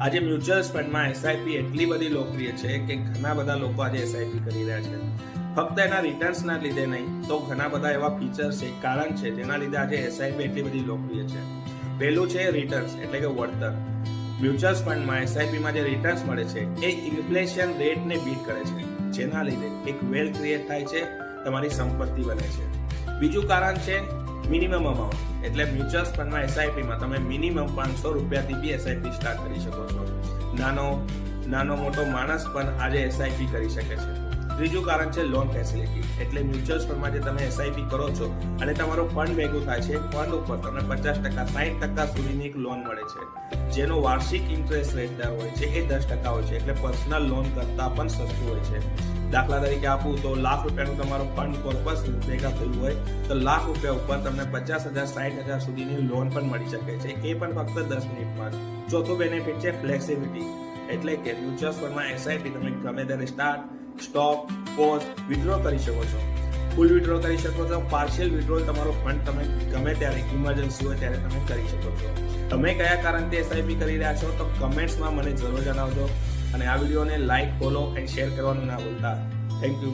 આજે મ્યુચ્યુઅલ ફંડમાં એસઆઈપી એટલી બધી લોકપ્રિય છે કે ઘણા બધા લોકો આજે એસઆઈપી કરી રહ્યા છે. ફક્ત એના રિટર્ન્સના લીધે નહીં, તો ઘણા બધા એવા ફીચર્સ છે, કારણ છે જેના લીધે આજે એસઆઈપી એટલી બધી લોકપ્રિય છે. પહેલું છે રિટર્ન્સ એટલે કે વળતર. મ્યુચ્યુઅલ ફંડમાં એસઆઈપીમાં જે રિટર્ન્સ મળે છે એ ઇન્ફ્લેશન રેટને બીટ કરે છે, જેના લીધે એક વેલ્થ ક્રિએટ થાય છે, તમારી સંપત્તિ બને છે. બીજું કારણ છે મિનિમમ અમાઉન્ટ, એટલે મ્યુચ્યુઅલ ફંડમાં એસઆઈપીમાં તમે મિનિમમ 500 રૂપિયાથી બી એસઆઈપી સ્ટાર્ટ કરી શકો છો. નાનો મોટો માણસ પણ આજે એસઆઈપી કરી શકે છે. ત્રીજું કારણ છે લોન ફેસિલિટી, એટલે મ્યુચ્યુઅલ ફંડમાં જે તમે એસઆઈપી કરો છો અને તમારો ફંડ ભેગું થાય છે, ફંડ ઉપર તમને 50%, 60% સુધીની એક લોન મળે છે, જેનો વાર્ષિક ઇન્ટરેસ્ટ રેટ દર હોય છે એ 10% હોય છે, એટલે પર્સનલ લોન કરતાં પણ સસ્તું હોય છે. દાખલા તરીકે આપું તો ₹1,00,000 તમારો ફંડ કોર્પસ ભેગા થયું હોય તો ₹1,00,000 ઉપર તમને 50,000, 60,000 સુધીની લોન પણ મળી શકે છે, એ પણ ફક્ત 10 મિનિટમાં. ચોથું બેનિફિટ છે ફ્લેક્સિબિલિટી, એટલે કે મ્યુચ્યુઅલ ફંડમાં એસઆઈપી તમે ગમે ત્યારે સ્ટાર્ટ, સ્ટોપ, પોઝ, વિથડ્રો કરી શકો છો. ફૂલ વિથડ્રો કરી શકો છો. પાર્શિયલ વિથડ્રોલ તમારો ફંડ તમે ગમે ત્યારે ઇમરજન્સી હોય ત્યારે તમે કરી શકો છો. તમે કયા કારણથી એસઆઈપી કરી રહ્યા છો તો કમેન્ટ્સમાં મને જરૂર જણાવજો, અને આ વિડીયોને લાઈક, ફોલો એન્ડ શેર કરવાનું ના ભૂલતા. Thank you.